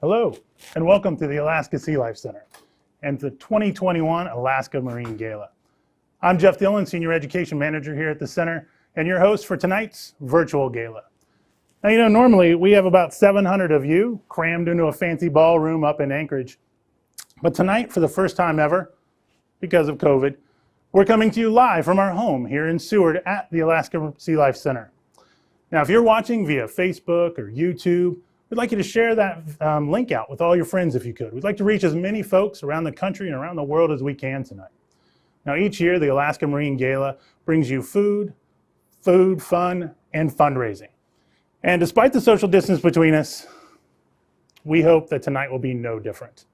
Hello, and welcome to the Alaska Sea Life Center and the 2021 Alaska Marine Gala. I'm Jeff Dillon, Senior Education Manager here at the center, and your host for tonight's virtual gala. Now, normally we have about 700 of you crammed into a fancy ballroom up in Anchorage. But tonight, for the first time ever, because of COVID, we're coming to you live from our home here in Seward at the Alaska Sea Life Center. Now, if you're watching via Facebook or YouTube, we'd like you to share that link out with all your friends if you could. We'd like to reach as many folks around the country and around the world as we can tonight. Now, each year, the Alaska Marine Gala brings you food, fun, and fundraising. And despite the social distance between us, we hope that tonight will be no different.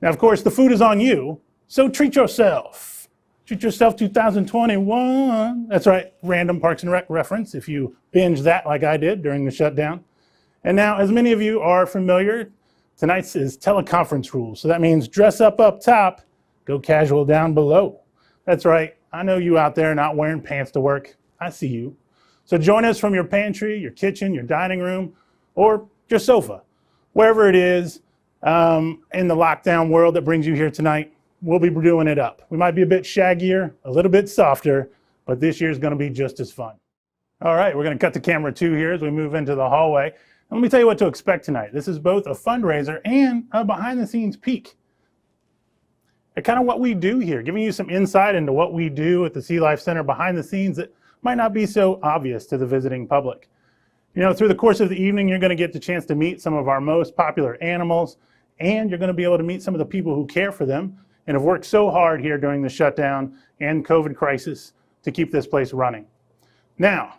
Now, of course, the food is on you, so treat yourself. Treat yourself 2021. That's right, random Parks and Rec reference if you binge that like I did during the shutdown. And now, as many of you are familiar, tonight's is teleconference rules. So that means dress up top, go casual down below. That's right, I know you out there not wearing pants to work. I see you. So join us from your pantry, your kitchen, your dining room, or your sofa. Wherever it is in the lockdown world that brings you here tonight, we'll be doing it up. We might be a bit shaggier, a little bit softer, but this year's gonna be just as fun. All right, we're gonna cut to camera 2 here as we move into the hallway. And let me tell you what to expect tonight. This is both a fundraiser and a behind the scenes peek at kind of what we do here, giving you some insight into what we do at the Sea Life Center behind the scenes that might not be so obvious to the visiting public. Through the course of the evening, you're gonna get the chance to meet some of our most popular animals, and you're gonna be able to meet some of the people who care for them and have worked so hard here during the shutdown and COVID crisis to keep this place running. Now,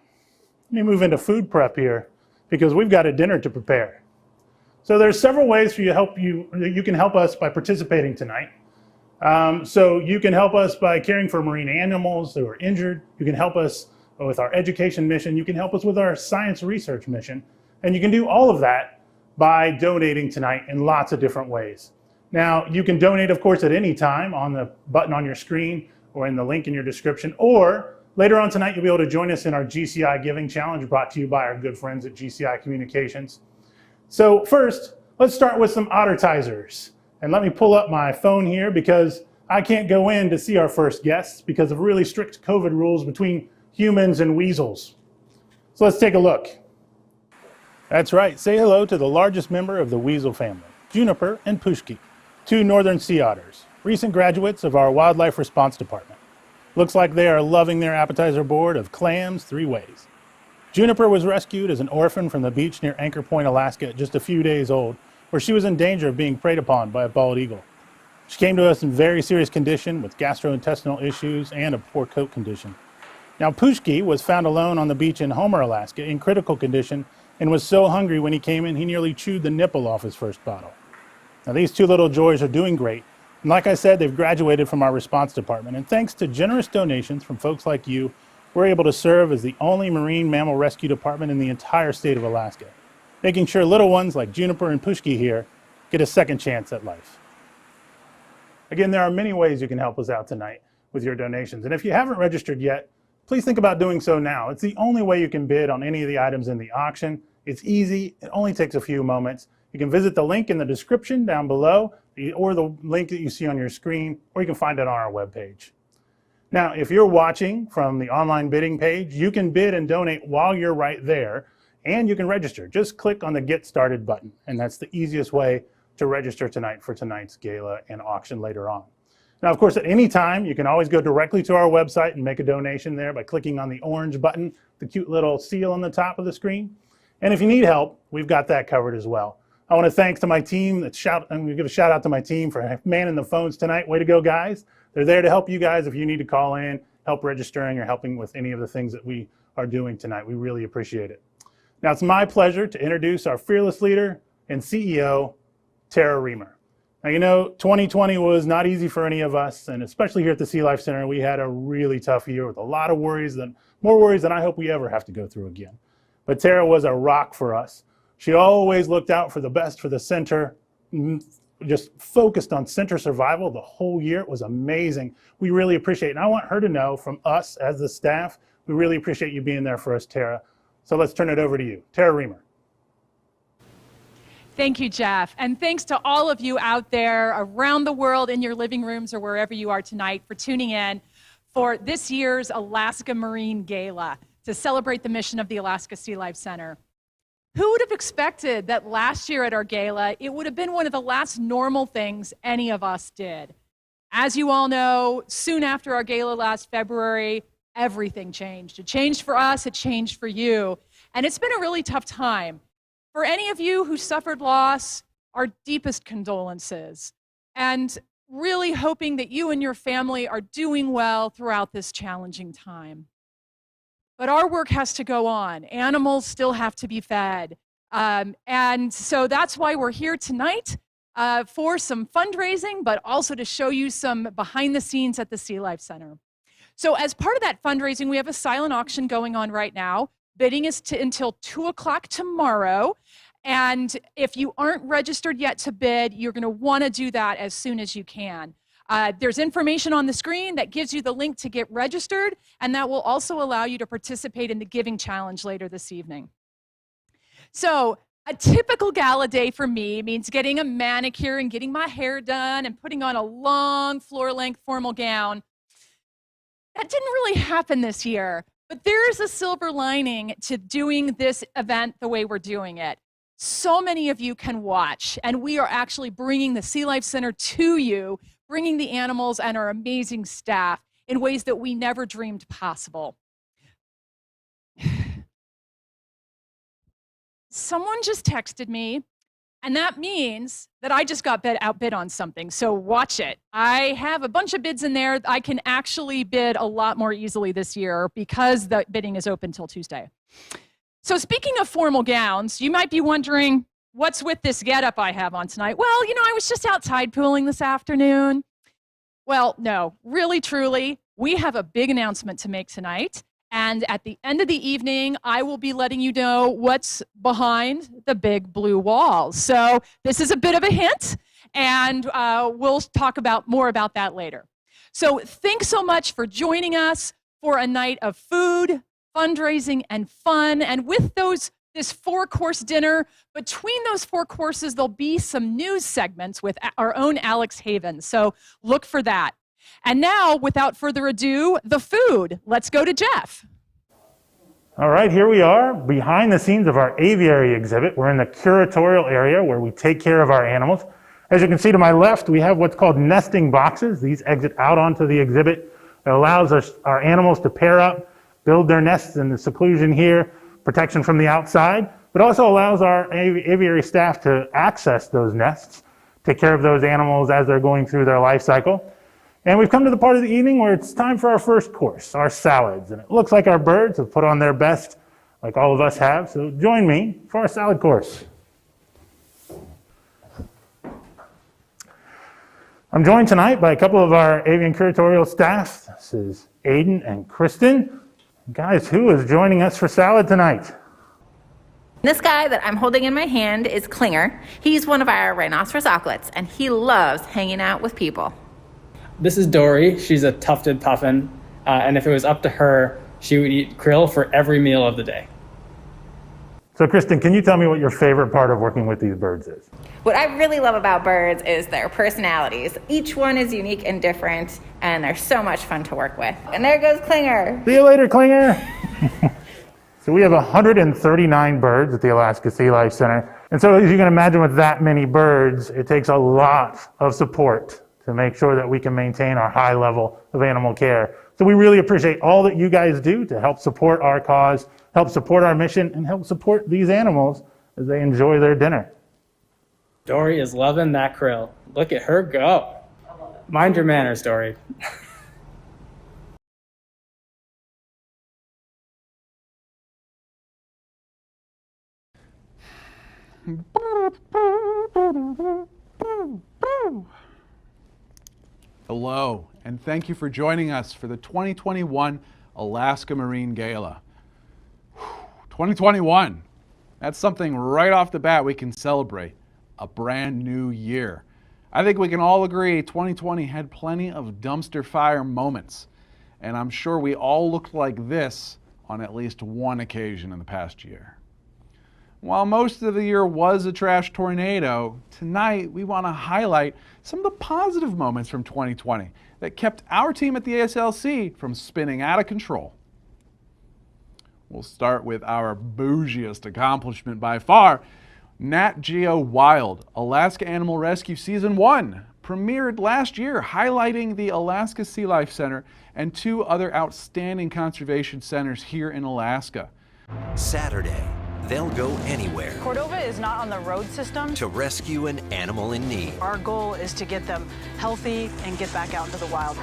let me move into food prep here because we've got a dinner to prepare. So there's several ways for you can help us by participating tonight. So you can help us by caring for marine animals who are injured. You can help us with our education mission. You can help us with our science research mission. And you can do all of that by donating tonight in lots of different ways. Now, you can donate, of course, at any time on the button on your screen or in the link in your description, or later on tonight, you'll be able to join us in our GCI Giving Challenge brought to you by our good friends at GCI Communications. So first, let's start with some ottertizers. And let me pull up my phone here because I can't go in to see our first guests because of really strict COVID rules between humans and weasels. So let's take a look. That's right, say hello to the largest member of the weasel family, Juniper and Pushki, 2 northern sea otters, recent graduates of our Wildlife Response Department. Looks like they are loving their appetizer board of clams 3 ways. Juniper was rescued as an orphan from the beach near Anchor Point, Alaska at just a few days old, where she was in danger of being preyed upon by a bald eagle. She came to us in very serious condition with gastrointestinal issues and a poor coat condition. Now, Pushki was found alone on the beach in Homer, Alaska in critical condition and was so hungry when he came in, he nearly chewed the nipple off his first bottle. Now, these 2 little joys are doing great. And like I said, they've graduated from our response department. And thanks to generous donations from folks like you, we're able to serve as the only marine mammal rescue department in the entire state of Alaska, making sure little ones like Juniper and Pushki here get a second chance at life. Again, there are many ways you can help us out tonight with your donations. And if you haven't registered yet, please think about doing so now. It's the only way you can bid on any of the items in the auction. It's easy. It only takes a few moments. You can visit the link in the description down below or the link that you see on your screen, or you can find it on our webpage. Now, if you're watching from the online bidding page, you can bid and donate while you're right there, and you can register. Just click on the Get Started button, and that's the easiest way to register tonight for tonight's gala and auction later on. Now, of course, at any time, you can always go directly to our website and make a donation there by clicking on the orange button, the cute little seal on the top of the screen. And if you need help, we've got that covered as well. I want to thank to my team. I'm going to give a shout out to my team for manning the phones tonight. Way to go, guys. They're there to help you guys if you need to call in, help registering, or helping with any of the things that we are doing tonight. We really appreciate it. Now, it's my pleasure to introduce our fearless leader and CEO, Tara Reamer. Now, 2020 was not easy for any of us, and especially here at the Sea Life Center, we had a really tough year with a lot of worries, more worries than I hope we ever have to go through again. But Tara was a rock for us. She always looked out for the best for the center, just focused on center survival the whole year. It was amazing. We really appreciate it. And I want her to know from us as the staff, we really appreciate you being there for us, Tara. So let's turn it over to you. Tara Reamer. Thank you, Jeff. And thanks to all of you out there around the world in your living rooms or wherever you are tonight for tuning in for this year's Alaska Marine Gala to celebrate the mission of the Alaska Sea Life Center. Who would have expected that last year at our gala, it would have been one of the last normal things any of us did? As you all know, soon after our gala last February, everything changed. It changed for us, it changed for you. And it's been a really tough time. For any of you who suffered loss, our deepest condolences. And really hoping that you and your family are doing well throughout this challenging time. But our work has to go on. Animals still have to be fed. And so that's why we're here tonight for some fundraising, but also to show you some behind the scenes at the Sea Life Center. So as part of that fundraising, we have a silent auction going on right now. Bidding is until 2 o'clock tomorrow. And if you aren't registered yet to bid, you're going to want to do that as soon as you can. There's information on the screen that gives you the link to get registered, and that will also allow you to participate in the Giving Challenge later this evening. So a typical gala day for me means getting a manicure and getting my hair done and putting on a long floor-length formal gown. That didn't really happen this year, but there is a silver lining to doing this event the way we're doing it. So many of you can watch, and we are actually bringing the Sea Life Center to you, bringing the animals and our amazing staff in ways that we never dreamed possible. Someone just texted me, and that means that I just got outbid on something, so watch it. I have a bunch of bids in there. I can actually bid a lot more easily this year because the bidding is open till Tuesday. So speaking of formal gowns, you might be wondering, what's with this getup I have on tonight? Well, you know, I was just out tide pooling this afternoon. Well, no, really, truly, we have a big announcement to make tonight. And at the end of the evening, I will be letting you know what's behind the big blue walls. So this is a bit of a hint, and we'll talk more about that later. So thanks so much for joining us for a night of food, fundraising, and fun. And with this 4-course dinner, between those 4 courses, there'll be some news segments with our own Alex Haven. So look for that. And now, without further ado, the food. Let's go to Jeff. All right, here we are behind the scenes of our aviary exhibit. We're in the curatorial area where we take care of our animals. As you can see to my left, we have what's called nesting boxes. These exit out onto the exhibit. It allows our animals to pair up, build their nests in the seclusion here, protection from the outside, but also allows our aviary staff to access those nests, take care of those animals as they're going through their life cycle. And we've come to the part of the evening where it's time for our first course, our salads. And it looks like our birds have put on their best, like all of us have. So join me for our salad course. I'm joined tonight by a couple of our avian curatorial staff. This is Aiden and Kristen. Guys, who is joining us for salad tonight? This guy that I'm holding in my hand is Klinger. He's one of our rhinoceros auklets, and he loves hanging out with people. This is Dory. She's a tufted puffin, and if it was up to her, she would eat krill for every meal of the day. So Kristen, can you tell me what your favorite part of working with these birds is? What I really love about birds is their personalities. Each one is unique and different, and they're so much fun to work with. And there goes Klinger. See you later, Klinger. So we have 139 birds at the Alaska Sea Life Center. And so as you can imagine, with that many birds, it takes a lot of support to make sure that we can maintain our high level of animal care. So we really appreciate all that you guys do to help support our cause, help support our mission, and help support these animals as they enjoy their dinner. Dory is loving that krill. Look at her go. Mind your manners, Dory. Hello, and thank you for joining us for the 2021 Alaska Marine Gala. 2021, that's something right off the bat we can celebrate, a brand new year. I think we can all agree 2020 had plenty of dumpster fire moments, and I'm sure we all looked like this on at least one occasion in the past year. While most of the year was a trash tornado, tonight we want to highlight some of the positive moments from 2020 that kept our team at the ASLC from spinning out of control. We'll start with our bougiest accomplishment by far. Nat Geo Wild, Alaska Animal Rescue Season 1 premiered last year, highlighting the Alaska Sea Life Center and 2 other outstanding conservation centers here in Alaska. Saturday, they'll go anywhere Cordova is not on the road system. to rescue an animal in need. Our goal is to get them healthy and get back out into the wild.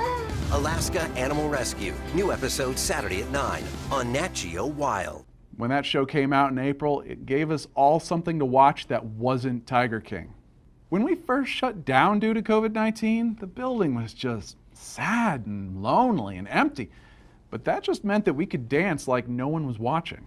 Alaska Animal Rescue, new episode Saturday at 9 on Nat Geo Wild. When that show came out in April, it gave us all something to watch that wasn't Tiger King. When we first shut down due to COVID-19, the building was just sad and lonely and empty. But that just meant that we could dance like no one was watching.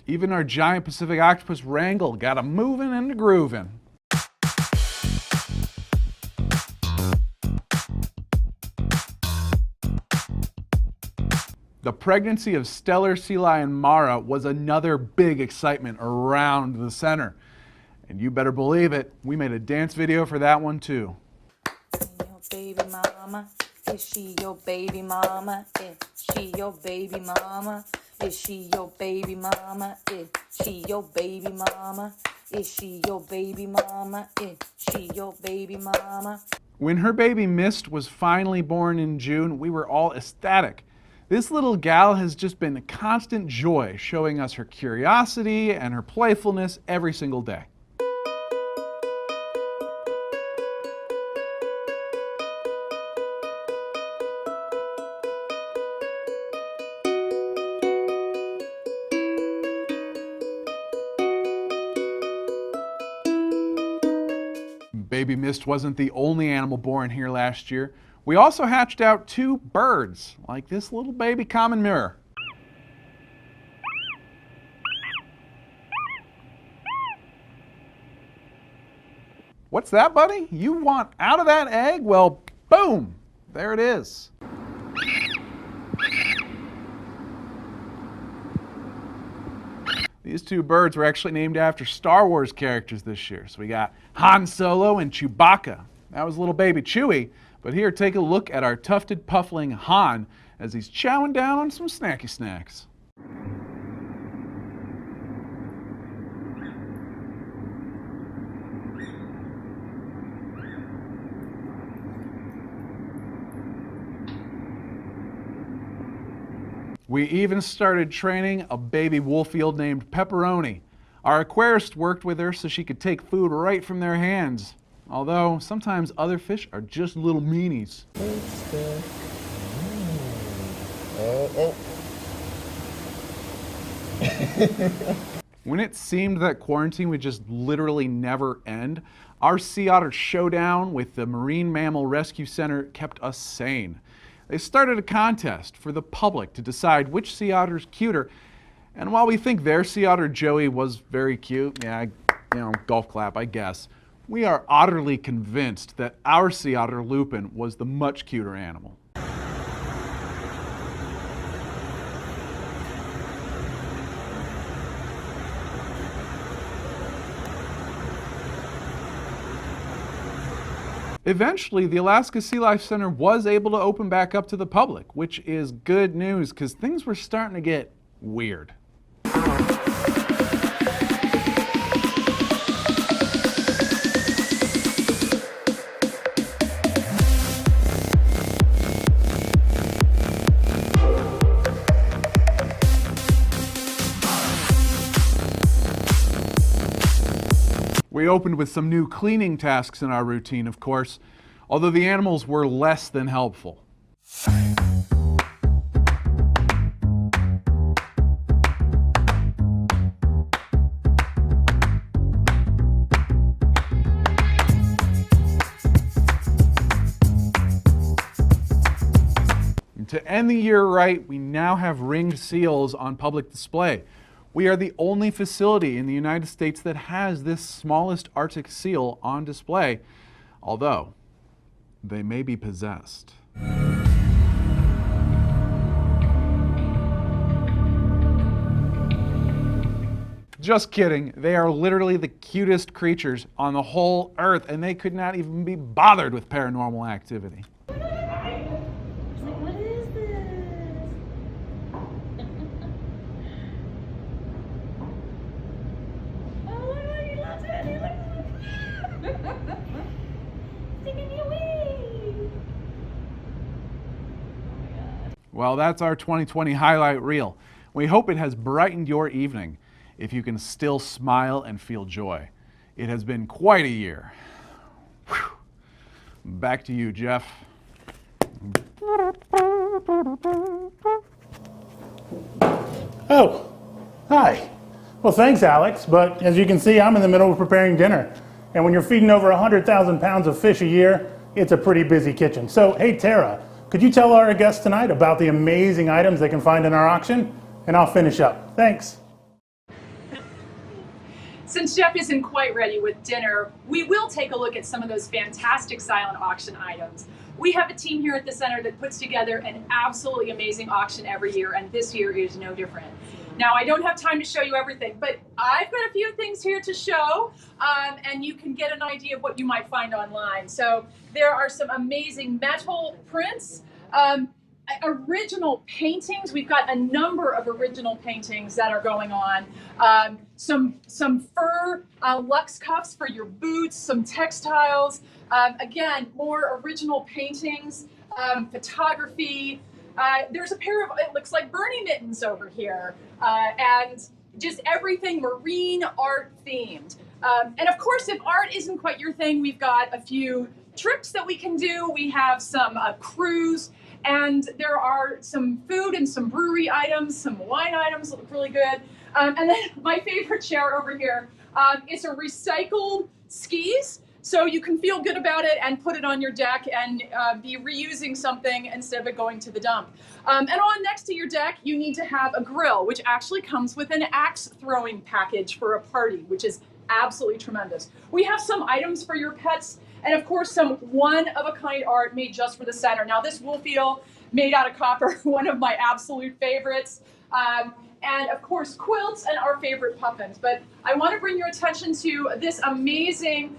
Even our giant Pacific octopus wrangle got 'em moving and grooving. The pregnancy of stellar sea lion Mara was another big excitement around the center. And you better believe it, we made a dance video for that one too. Your baby mama, is she your baby mama? Is she your baby mama? Is she your baby mama? Is she your baby mama? Is she your baby mama? Is she your baby mama? When her baby Mist was finally born in June, we were all ecstatic. This little gal has just been a constant joy, showing us her curiosity and her playfulness every single day. Baby Mist wasn't the only animal born here last year. We also hatched out 2 birds, like this little baby common mirror. What's that, buddy? You want out of that egg? Well, boom, there it is. These 2 birds were actually named after Star Wars characters this year. So we got Han Solo and Chewbacca. That was little baby Chewie. But here, take a look at our tufted puffling Han as he's chowing down on some snacky snacks. We even started training a baby wolf-eel named Pepperoni. Our aquarist worked with her so she could take food right from their hands. Although sometimes other fish are just little meanies. When it seemed that quarantine would just literally never end, our sea otter showdown with the Marine Mammal Rescue Center kept us sane. They started a contest for the public to decide which sea otter is cuter. And while we think their sea otter Joey was very cute, yeah, golf clap, I guess, we are utterly convinced that our sea otter Lupin was the much cuter animal. Eventually, the Alaska Sea Life Center was able to open back up to the public, which is good news because things were starting to get weird. We opened with some new cleaning tasks in our routine, of course. although the animals were less than helpful. To end the year right, we now have ringed seals on public display. We are the only facility in the United States that has this smallest Arctic seal on display, although they may be possessed. Just kidding. They are literally the cutest creatures on the whole earth, and they could not even be bothered with paranormal activity. What is this? Oh, he loves it. He loves it. Singing your way. Well, that's our 2020 highlight reel. We hope it has brightened your evening, if you can still smile and feel joy. It has been quite a year. Whew. Back to you, Jeff. Oh, hi. Well, thanks, Alex, but as you can see, I'm in the middle of preparing dinner. And when you're feeding over 100,000 pounds of fish a year, it's a pretty busy kitchen. So, hey, Tara, could you tell our guests tonight about the amazing items they can find in our auction? And I'll finish up. Thanks. Since Jeff isn't quite ready with dinner, we will take a look at some of those fantastic silent auction items. We have a team here at the center that puts together an absolutely amazing auction every year, and this year is no different. Now, I don't have time to show you everything, but I've got a few things here to show, and you can get an idea of what you might find online. So there are some amazing metal prints, original paintings. We've got a number of original paintings that are going on. Some fur luxe cuffs for your boots, some textiles. Again, more original paintings, photography. There's a pair of, it looks like Bernie mittens over here, and just everything marine art themed. And of course, if art isn't quite your thing, we've got a few trips that we can do. We have some cruise, and there are some food and some brewery items, some wine items that look really good. And then my favorite chair over here, it's a recycled skis. So you can feel good about it and put it on your deck and be reusing something instead of it going to the dump. And on next to your deck, you need to have a grill, which actually comes with an axe throwing package for a party, which is absolutely tremendous. We have some items for your pets, and of course, some one-of-a-kind art made just for the center. Now, this wolf eel made out of copper, one of my absolute favorites. And of course, quilts and our favorite puffins. But I want to bring your attention to this amazing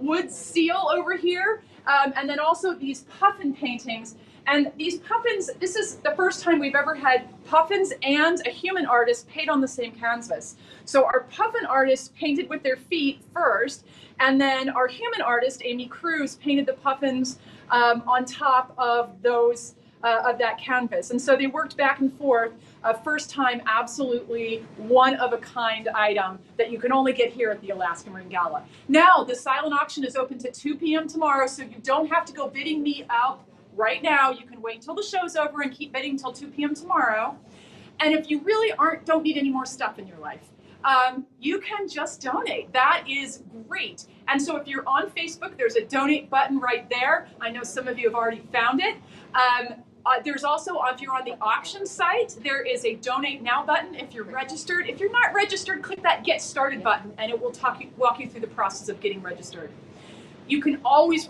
wood seal over here, and then also these puffin paintings. And these puffins, this is the first time we've ever had puffins and a human artist paint on the same canvas. So our puffin artist painted with their feet first, and then our human artist, Amy Cruz, painted the puffins on top of those of that canvas. And so they worked back and forth. First time, absolutely one-of-a-kind item that you can only get here at the Alaska Marine Gala. Now, the silent auction is open to 2 p.m. tomorrow, so you don't have to go bidding me out right now. You can wait until the show's over and keep bidding until 2 p.m. tomorrow. And if you really don't need any more stuff in your life, you can just donate. That is great. And so if you're on Facebook, there's a donate button right there. I know some of you have already found it. There's also, if you're on the auction site, there is a donate now button if you're registered. If you're not registered, click that get started button and it will walk you through the process of getting registered. You can always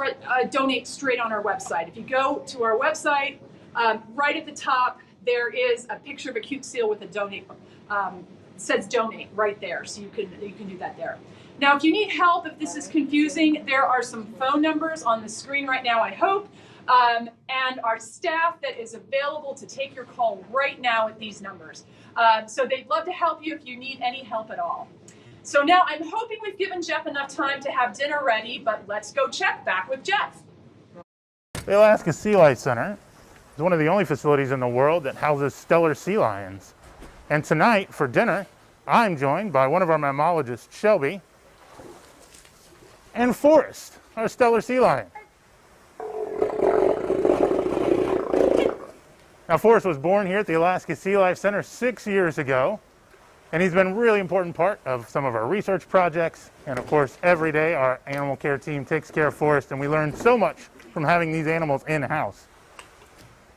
donate straight on our website. If you go to our website, right at the top, there is a picture of a cute seal with a donate, says donate right there. So you can do that there. Now, if you need help, if this is confusing, there are some phone numbers on the screen right now, I hope. And our staff that is available to take your call right now at these numbers. So they'd love to help you if you need any help at all. So now I'm hoping we've given Jeff enough time to have dinner ready, but let's go check back with Jeff. The Alaska Sea Life Center is one of the only facilities in the world that houses stellar sea lions. And tonight for dinner, I'm joined by one of our mammalogists, Shelby, and Forrest, our stellar sea lion. Now, Forrest was born here at the Alaska Sea Life Center 6 years ago, and he's been a really important part of some of our research projects. And of course, every day our animal care team takes care of Forrest, and we learn so much from having these animals in-house.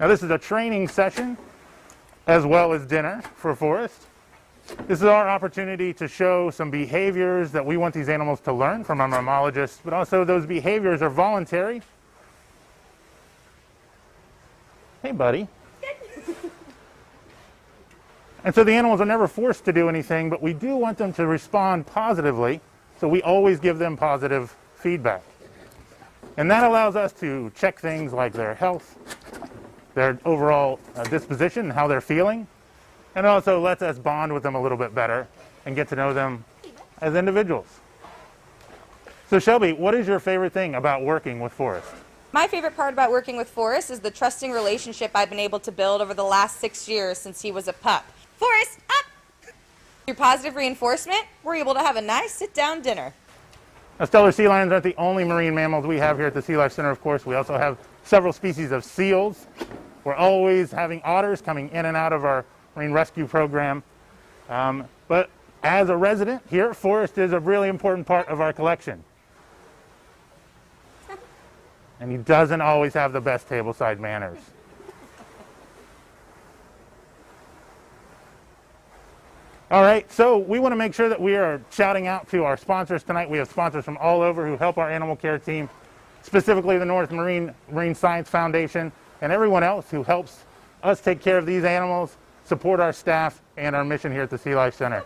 Now, this is a training session as well as dinner for Forrest. This is our opportunity to show some behaviors that we want these animals to learn from our mammalogists, but also those behaviors are voluntary. Hey, buddy. And so the animals are never forced to do anything, but we do want them to respond positively, so we always give them positive feedback. And that allows us to check things like their health, their overall disposition, and how they're feeling, and also lets us bond with them a little bit better and get to know them as individuals. So Shelby, what is your favorite thing about working with Forrest? My favorite part about working with Forrest is the trusting relationship I've been able to build over the last 6 years since he was a pup. Forrest, up! Through positive reinforcement, we're able to have a nice sit-down dinner. Now, Steller sea lions aren't the only marine mammals we have here at the Sea Life Center, of course. We also have several species of seals. We're always having otters coming in and out of our marine rescue program. But as a resident here, Forrest is a really important part of our collection. And he doesn't always have the best tableside manners. All right, so we want to make sure that we are shouting out to our sponsors tonight. We have sponsors from all over who help our animal care team, specifically the North Marine Science Foundation, and everyone else who helps us take care of these animals, support our staff, and our mission here at the Sea Life Center.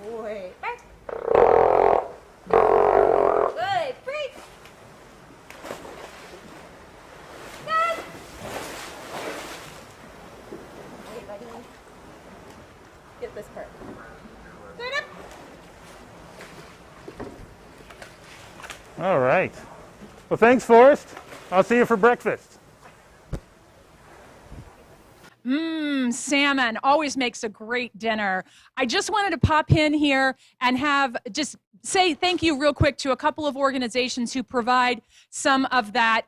Boy. Good. Break. Good. Hey, buddy. Get this part. Good up. All right. Well, thanks, Forrest. I'll see you for breakfast. Salmon always makes a great dinner. I just wanted to pop in here and just say thank you real quick to a couple of organizations who provide some of that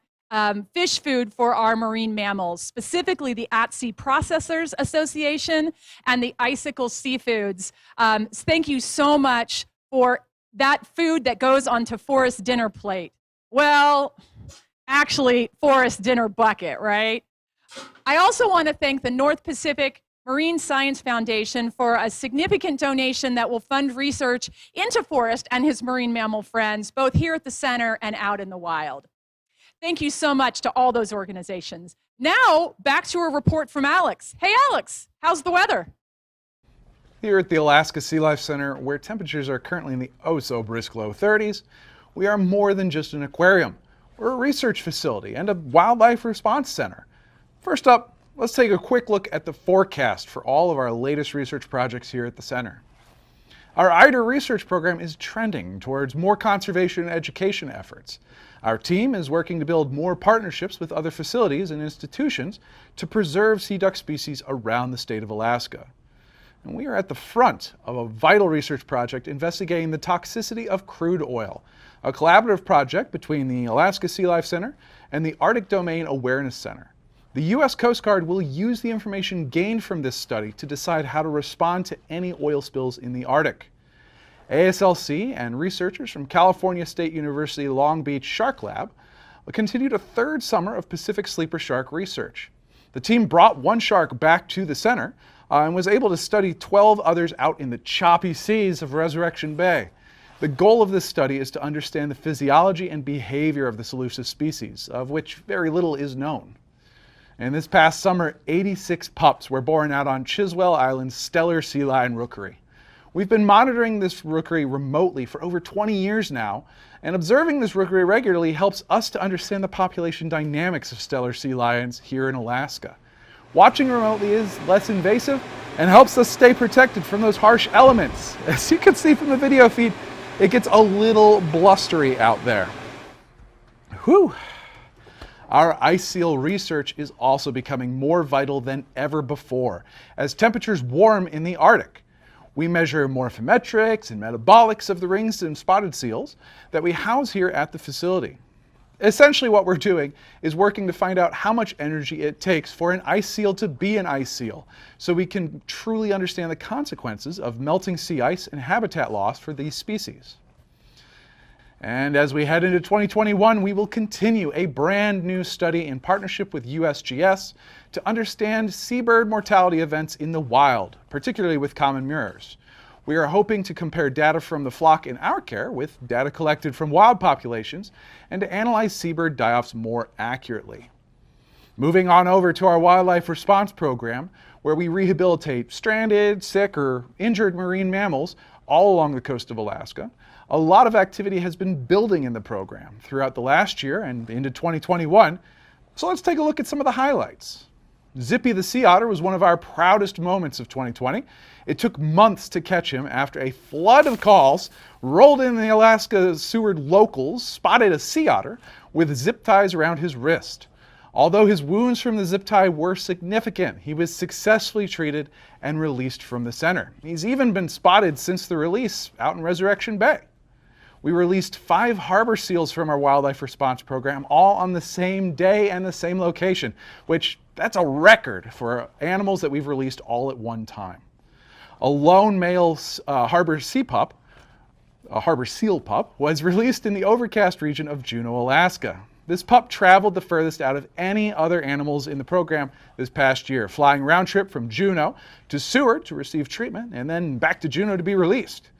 fish food for our marine mammals, specifically the At-Sea Processors Association and the Icicle Seafoods. Thank you so much for that food that goes onto Forrest's dinner plate. Well, actually, Forrest's dinner bucket, right? I also want to thank the North Pacific Marine Science Foundation for a significant donation that will fund research into Forrest and his marine mammal friends, both here at the center and out in the wild. Thank you so much to all those organizations. Now, back to a report from Alex. Hey, Alex, how's the weather? Here at the Alaska Sea Life Center, where temperatures are currently in the oh-so-brisk low 30s, we are more than just an aquarium. We're a research facility and a wildlife response center. First up, let's take a quick look at the forecast for all of our latest research projects here at the center. Our eider research program is trending towards more conservation and education efforts. Our team is working to build more partnerships with other facilities and institutions to preserve sea duck species around the state of Alaska. And we are at the front of a vital research project investigating the toxicity of crude oil, a collaborative project between the Alaska Sea Life Center and the Arctic Domain Awareness Center. The U.S. Coast Guard will use the information gained from this study to decide how to respond to any oil spills in the Arctic. ASLC and researchers from California State University Long Beach Shark Lab continued a third summer of Pacific sleeper shark research. The team brought one shark back to the center and was able to study 12 others out in the choppy seas of Resurrection Bay. The goal of this study is to understand the physiology and behavior of this elusive species, of which very little is known. And this past summer, 86 pups were born out on Chiswell Island's Steller sea lion rookery. We've been monitoring this rookery remotely for over 20 years now, and observing this rookery regularly helps us to understand the population dynamics of Steller sea lions here in Alaska. Watching remotely is less invasive and helps us stay protected from those harsh elements. As you can see from the video feed, it gets a little blustery out there. Whew. Our ice seal research is also becoming more vital than ever before as temperatures warm in the Arctic. We measure morphometrics and metabolics of the ringed and spotted seals that we house here at the facility. Essentially what we're doing is working to find out how much energy it takes for an ice seal to be an ice seal, so we can truly understand the consequences of melting sea ice and habitat loss for these species. And as we head into 2021, we will continue a brand new study in partnership with USGS to understand seabird mortality events in the wild, particularly with common murres. We are hoping to compare data from the flock in our care with data collected from wild populations and to analyze seabird die-offs more accurately. Moving on over to our wildlife response program, where we rehabilitate stranded, sick, or injured marine mammals all along the coast of Alaska. A lot of activity has been building in the program throughout the last year and into 2021, so let's take a look at some of the highlights. Zippy the sea otter was one of our proudest moments of 2020. It took months to catch him after a flood of calls rolled in. The Alaska Seward locals spotted a sea otter with zip ties around his wrist. Although his wounds from the zip tie were significant, he was successfully treated and released from the center. He's even been spotted since the release out in Resurrection Bay. We released 5 harbor seals from our wildlife response program, all on the same day and the same location, which that's a record for animals that we've released all at one time. A lone male harbor seal pup, was released in the overcast region of Juneau, Alaska. This pup traveled the furthest out of any other animals in the program this past year, flying round trip from Juneau to Seward to receive treatment and then back to Juneau to be released.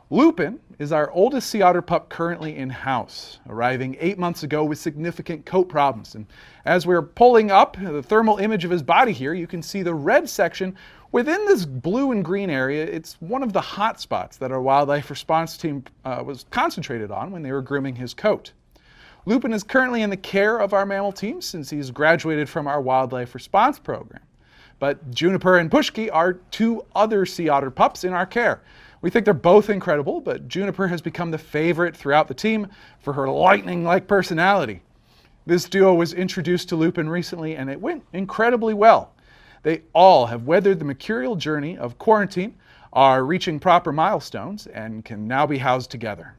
Lupin is our oldest sea otter pup currently in-house, arriving 8 months ago with significant coat problems. And as we're pulling up the thermal image of his body here, you can see the red section within this blue and green area. It's one of the hot spots that our wildlife response team was concentrated on when they were grooming his coat. Lupin is currently in the care of our mammal team since he's graduated from our wildlife response program. But Juniper and Pushki are 2 other sea otter pups in our care. We think they're both incredible, but Juniper has become the favorite throughout the team for her lightning-like personality. This duo was introduced to Lupin recently and it went incredibly well. They all have weathered the mercurial journey of quarantine, are reaching proper milestones, and can now be housed together.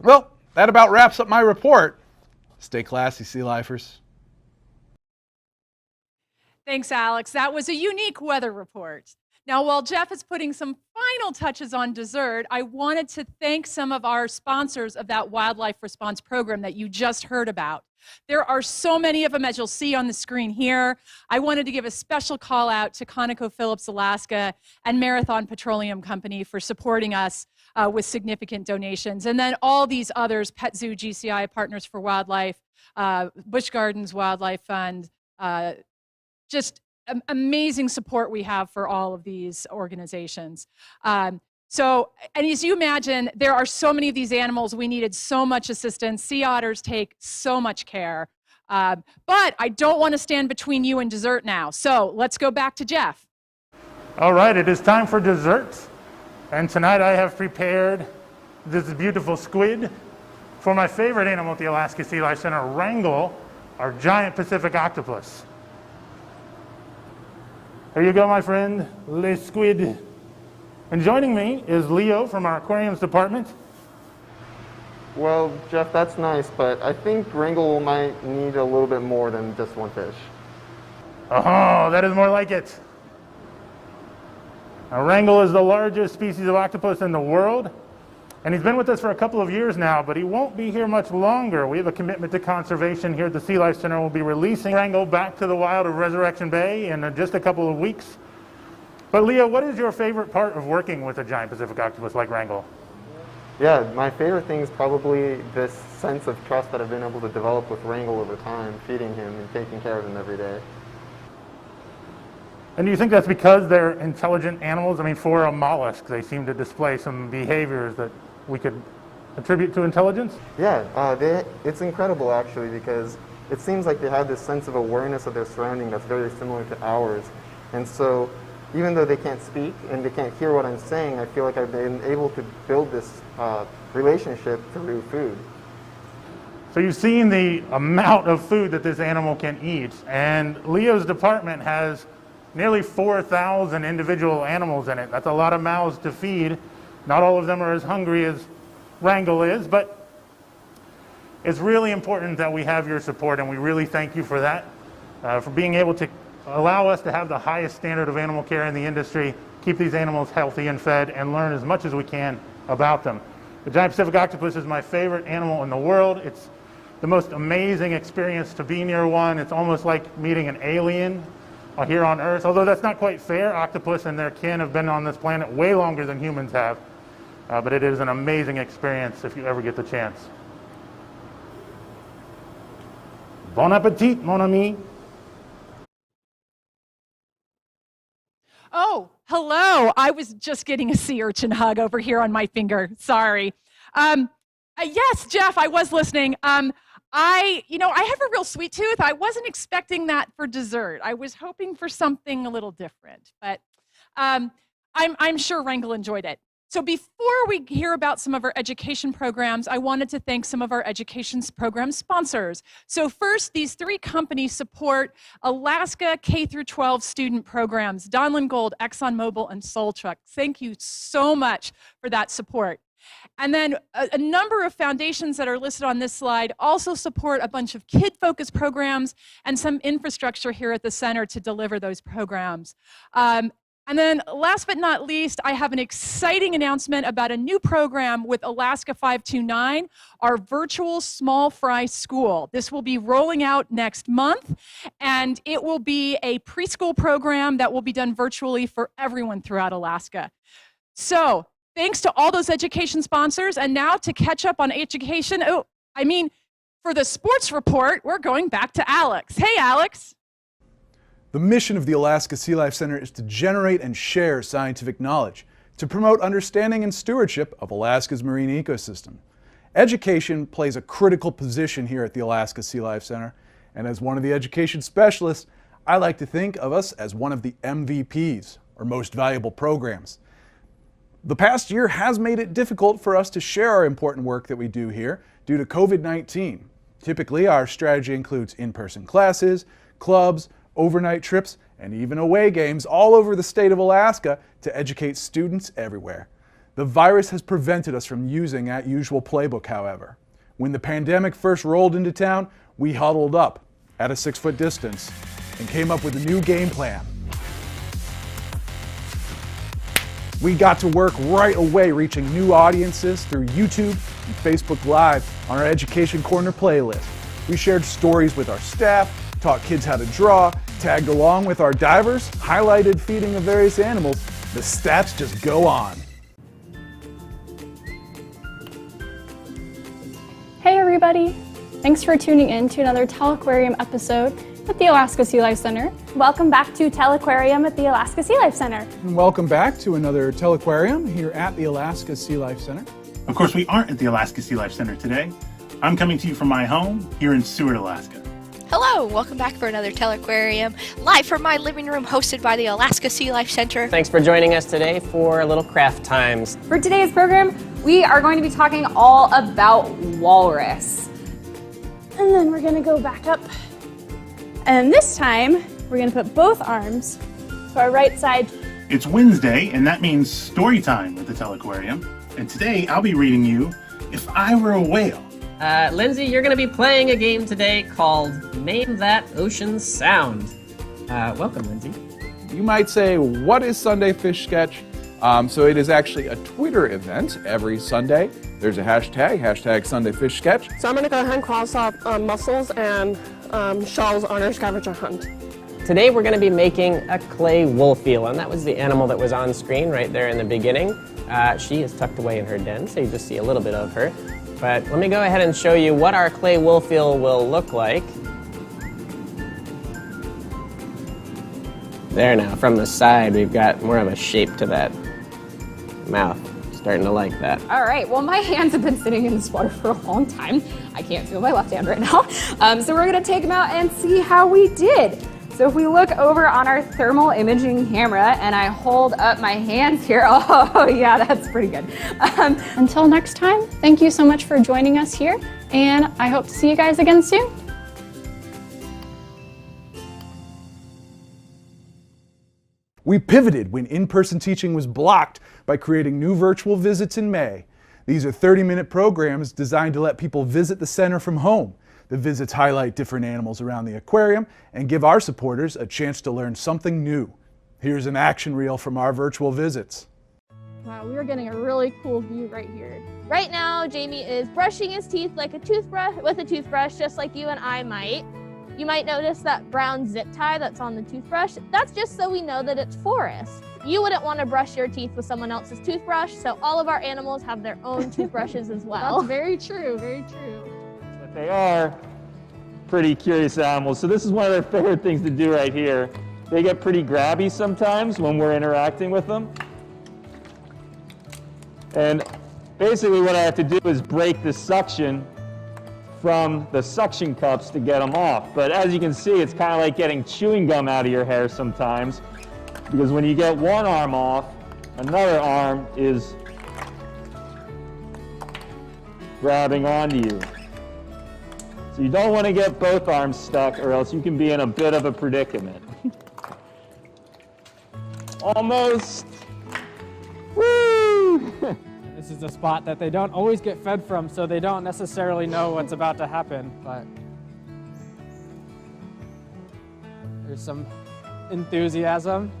Well, that about wraps up my report. Stay classy, sea lifers. Thanks, Alex. That was a unique weather report. Now, while Jeff is putting some final touches on dessert, I wanted to thank some of our sponsors of that wildlife response program that you just heard about. There are so many of them, as you'll see on the screen here. I wanted to give a special call out to ConocoPhillips Alaska and Marathon Petroleum Company for supporting us with significant donations. And then all these others, Pet Zoo, GCI, Partners for Wildlife, Busch Gardens Wildlife Fund, just amazing support we have for all of these organizations. And as you imagine, there are so many of these animals. We needed so much assistance. Sea otters take so much care. But I don't want to stand between you and dessert now. So let's go back to Jeff. All right, it is time for desserts. And tonight I have prepared this beautiful squid for my favorite animal at the Alaska Sea Life Center, Wrangel, our giant Pacific octopus. Here you go, my friend, le squid. And joining me is Leo from our aquariums department. Well, Jeff, that's nice, but I think Wrangel might need a little bit more than just one fish. Oh, that is more like it. Now, Wrangel is the largest species of octopus in the world, and he's been with us for a couple of years now, but he won't be here much longer. We have a commitment to conservation here at the Sea Life Center. We'll be releasing Wrangel back to the wild of Resurrection Bay in just a couple of weeks. But Leo, what is your favorite part of working with a giant Pacific octopus like Wrangel? Yeah, my favorite thing is probably this sense of trust that I've been able to develop with Wrangel over time, feeding him and taking care of him every day. And do you think that's because they're intelligent animals? I mean, for a mollusk, they seem to display some behaviors that we could attribute to intelligence? Yeah, it's incredible actually, because it seems like they have this sense of awareness of their surrounding that's very similar to ours. And so even though they can't speak and they can't hear what I'm saying, I feel like I've been able to build this relationship through food. So you've seen the amount of food that this animal can eat, and Leo's department has nearly 4,000 individual animals in it. That's a lot of mouths to feed. Not all of them are as hungry as Wrangell is, but it's really important that we have your support, and we really thank you for that, for being able to allow us to have the highest standard of animal care in the industry, keep these animals healthy and fed, and learn as much as we can about them. The giant Pacific octopus is my favorite animal in the world. It's the most amazing experience to be near one. It's almost like meeting an alien here on Earth, although that's not quite fair. Octopus and their kin have been on this planet way longer than humans have, but it is an amazing experience if you ever get the chance. Bon appetit, mon ami. Oh, hello. I was just getting a sea urchin hug over here on my finger. Sorry. Yes, Jeff, I was listening. I have a real sweet tooth. I wasn't expecting that for dessert. I was hoping for something a little different, but I'm sure Wrangell enjoyed it. So before we hear about some of our education programs, I wanted to thank some of our education program sponsors. So first, these three companies support Alaska K-12 student programs: Donlin Gold, ExxonMobil, and Soul Truck. Thank you so much for that support. And then a number of foundations that are listed on this slide also support a bunch of kid-focused programs and some infrastructure here at the center to deliver those programs. And then last but not least, I have an exciting announcement about a new program with Alaska 529, our virtual small fry school. This will be rolling out next month, and it will be a preschool program that will be done virtually for everyone throughout Alaska. So thanks to all those education sponsors, and now to catch up on education, for the sports report, we're going back to Alex. Hey, Alex. The mission of the Alaska Sea Life Center is to generate and share scientific knowledge, to promote understanding and stewardship of Alaska's marine ecosystem. Education plays a critical position here at the Alaska Sea Life Center, and as one of the education specialists, I like to think of us as one of the MVPs, or most valuable programs. The past year has made it difficult for us to share our important work that we do here due to COVID-19. Typically, our strategy includes in-person classes, clubs, overnight trips, and even away games all over the state of Alaska to educate students everywhere. The virus has prevented us from using that usual playbook, however. When the pandemic first rolled into town, we huddled up at a 6-foot distance and came up with a new game plan. We got to work right away reaching new audiences through YouTube and Facebook Live on our Education Corner playlist. We shared stories with our staff, taught kids how to draw, tagged along with our divers, highlighted feeding of various animals. The stats just go on. Hey everybody! Thanks for tuning in to another Telequarium episode at the Alaska Sea Life Center. Welcome back to Telequarium at the Alaska Sea Life Center. And welcome back to another Telequarium here at the Alaska Sea Life Center. Of course, we aren't at the Alaska Sea Life Center today. I'm coming to you from my home here in Seward, Alaska. Hello, welcome back for another Telequarium, live from my living room, hosted by the Alaska Sea Life Center. Thanks for joining us today for a little craft times. For today's program, we are going to be talking all about walrus. And then we're gonna go back up. And this time, we're gonna put both arms to our right side. It's Wednesday, and that means story time at the Telequarium. And today, I'll be reading you If I Were a Whale. Lindsay, you're going to be playing a game today called Name That Ocean Sound. Welcome, Lindsay. You might say, what is Sunday Fish Sketch? So it is actually a Twitter event every Sunday. There's a hashtag Sunday Fish Sketch. So I'm going to go ahead and cross off mussels and shells on our scavenger hunt. Today we're going to be making a clay wolf eel, and that was the animal that was on screen right there in the beginning. She is tucked away in her den, so you just see a little bit of her. But let me go ahead and show you what our clay wolf eel will look like. There now, from the side, we've got more of a shape to that mouth. Starting to like that. All right, well, my hands have been sitting in this water for a long time. I can't feel my left hand right now. So we're gonna take them out and see how we did. So if we look over on our thermal imaging camera and I hold up my hands here, oh yeah, that's pretty good. Until next time, thank you so much for joining us here, and I hope to see you guys again soon. We pivoted when in-person teaching was blocked by creating new virtual visits in May. These are 30-minute programs designed to let people visit the center from home. The visits highlight different animals around the aquarium and give our supporters a chance to learn something new. Here's an action reel from our virtual visits. Wow, we are getting a really cool view right here. Right now, Jamie is brushing his teeth like a toothbrush with a toothbrush, just like you and I might. You might notice that brown zip tie that's on the toothbrush. That's just so we know that it's Forrest. You wouldn't want to brush your teeth with someone else's toothbrush, so all of our animals have their own toothbrushes as well. That's very true, very true. But they are pretty curious animals, so this is one of their favorite things to do right here. They get pretty grabby sometimes when we're interacting with them. And basically what I have to do is break the suction from the suction cups to get them off. But as you can see, it's kind of like getting chewing gum out of your hair sometimes, because when you get one arm off, another arm is grabbing onto you. So you don't want to get both arms stuck, or else you can be in a bit of a predicament. Almost. Woo! This is the spot that they don't always get fed from, so they don't necessarily know what's about to happen, but there's some enthusiasm.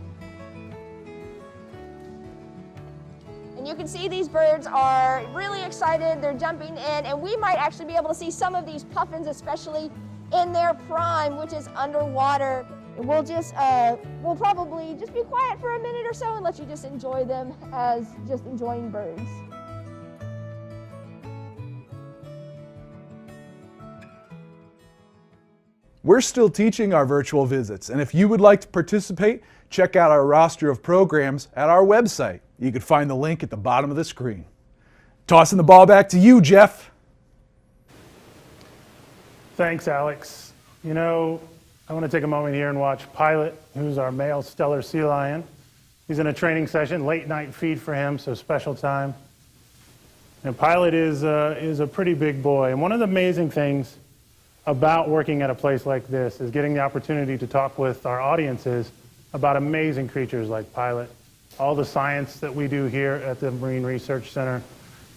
And you can see these birds are really excited, they're jumping in, and we might actually be able to see some of these puffins, especially in their prime, which is underwater. And we'll probably just be quiet for a minute or so and let you just enjoy them as just enjoying birds. We're still teaching our virtual visits, and if you would like to participate, check out our roster of programs at our website. You can find the link at the bottom of the screen. Tossing the ball back to you, Jeff. Thanks, Alex. You know, I want to take a moment here and watch Pilot, who's our male Steller sea lion. He's in a training session, late night feed for him, so special time. And Pilot is a pretty big boy, and one of the amazing things about working at a place like this is getting the opportunity to talk with our audiences about amazing creatures like Pilot, all the science that we do here at the Marine Research Center,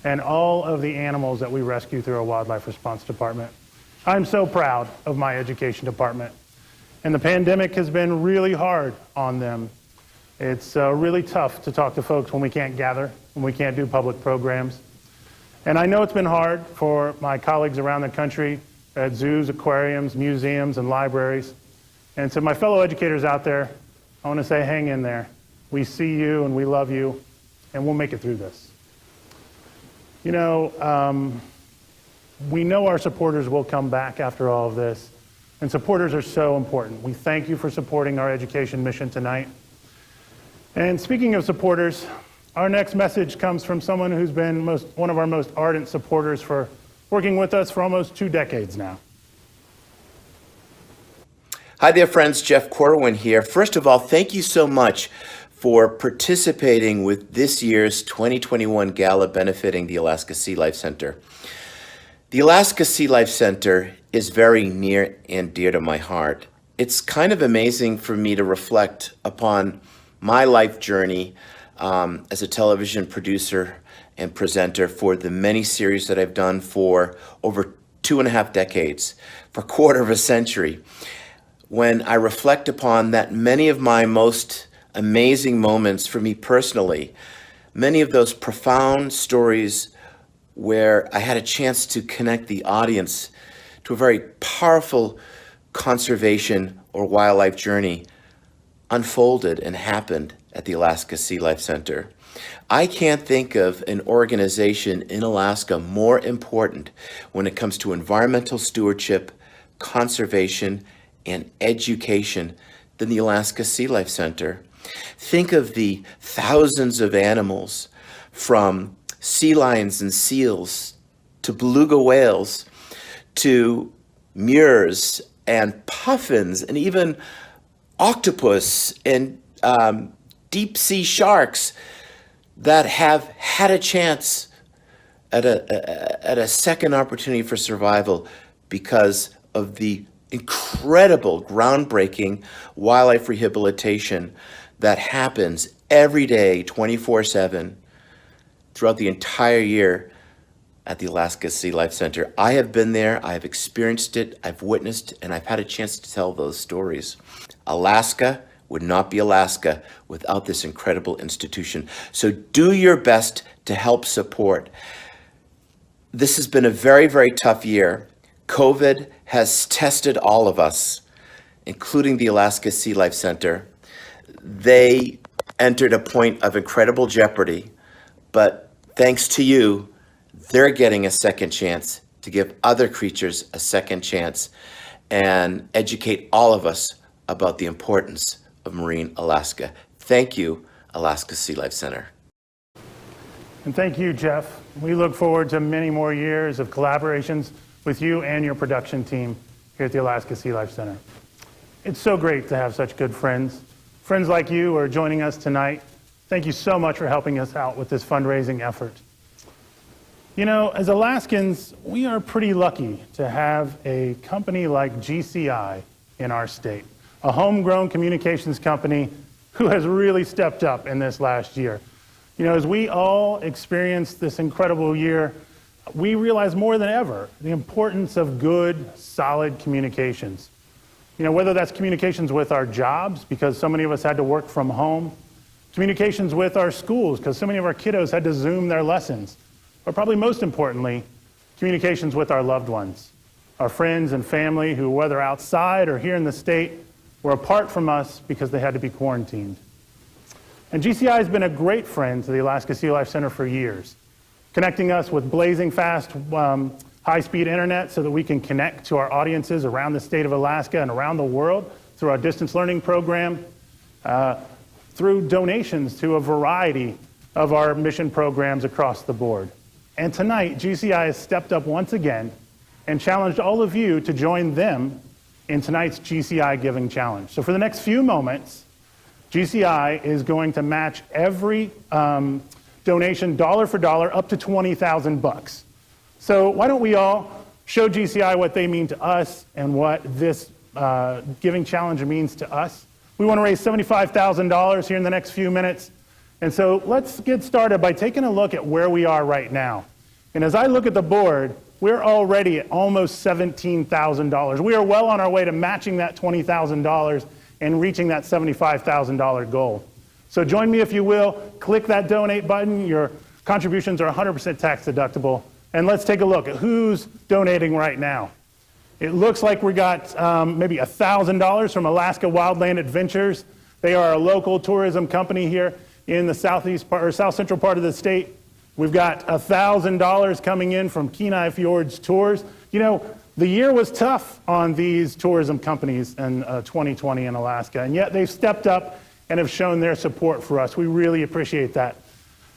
and all of the animals that we rescue through our Wildlife Response Department. I'm so proud of my education department. And the pandemic has been really hard on them. It's really tough to talk to folks when we can't gather, when we can't do public programs. And I know it's been hard for my colleagues around the country at zoos, aquariums, museums, and libraries. And to my fellow educators out there, I want to say hang in there. We see you and we love you, and we'll make it through this. You know, we know our supporters will come back after all of this, and supporters are so important. We thank you for supporting our education mission tonight. And speaking of supporters, our next message comes from someone who's been one of our most ardent supporters for working with us for almost 2 decades now. Hi there, friends. Jeff Corwin here. First of all, thank you so much for participating with this year's 2021 Gala benefiting the Alaska Sea Life Center. The Alaska Sea Life Center is very near and dear to my heart. It's kind of amazing for me to reflect upon my life journey as a television producer and presenter for the many series that I've done for over 2.5 decades, for a quarter of a century. When I reflect upon that, many of my most amazing moments for me personally, many of those profound stories where I had a chance to connect the audience to a very powerful conservation or wildlife journey unfolded and happened at the Alaska Sea Life Center. I can't think of an organization in Alaska more important when it comes to environmental stewardship, conservation, and education than the Alaska Sea Life Center. Think of the thousands of animals, from sea lions and seals to beluga whales to murres and puffins and even octopus and deep sea sharks that have had a chance at a second opportunity for survival because of the incredible, groundbreaking wildlife rehabilitation that happens every day, 24/7, throughout the entire year at the Alaska Sea Life Center. I have been there, I have experienced it, I've witnessed, and I've had a chance to tell those stories. Alaska would not be Alaska without this incredible institution. So do your best to help support. This has been a very, very tough year. COVID has tested all of us, including the Alaska Sea Life Center. They entered a point of incredible jeopardy, but thanks to you, they're getting a second chance to give other creatures a second chance and educate all of us about the importance of marine Alaska. Thank you, Alaska Sea Life Center. And thank you, Jeff. We look forward to many more years of collaborations with you and your production team here at the Alaska Sea Life Center. It's so great to have such good friends. Friends like you are joining us tonight. Thank you so much for helping us out with this fundraising effort. You know, as Alaskans, we are pretty lucky to have a company like GCI in our state, a homegrown communications company who has really stepped up in this last year. You know, as we all experienced this incredible year, we realize more than ever the importance of good, solid communications. You know, whether that's communications with our jobs, because so many of us had to work from home, communications with our schools, because so many of our kiddos had to Zoom their lessons, or probably most importantly, communications with our loved ones, our friends and family who, whether outside or here in the state, were apart from us because they had to be quarantined. And GCI has been a great friend to the Alaska Sea Life Center for years, connecting us with blazing fast, high-speed internet so that we can connect to our audiences around the state of Alaska and around the world through our distance learning program, through donations to a variety of our mission programs across the board. And tonight, GCI has stepped up once again and challenged all of you to join them in tonight's GCI Giving Challenge. So for the next few moments, GCI is going to match every donation dollar for dollar up to $20,000. So why don't we all show GCI what they mean to us and what this giving challenge means to us. We want to raise $75,000 here in the next few minutes. And so let's get started by taking a look at where we are right now. And as I look at the board, we're already at almost $17,000. We are well on our way to matching that $20,000 and reaching that $75,000 goal. So join me if you will. Click that donate button. Your contributions are 100% tax deductible. And let's take a look at who's donating right now. It looks like we got maybe $1,000 from Alaska Wildland Adventures. They are a local tourism company here in the southeast part, or south central part of the state. We've got $1,000 coming in from Kenai Fjords Tours. You know, the year was tough on these tourism companies in 2020 in Alaska, and yet they've stepped up and have shown their support for us. We really appreciate that.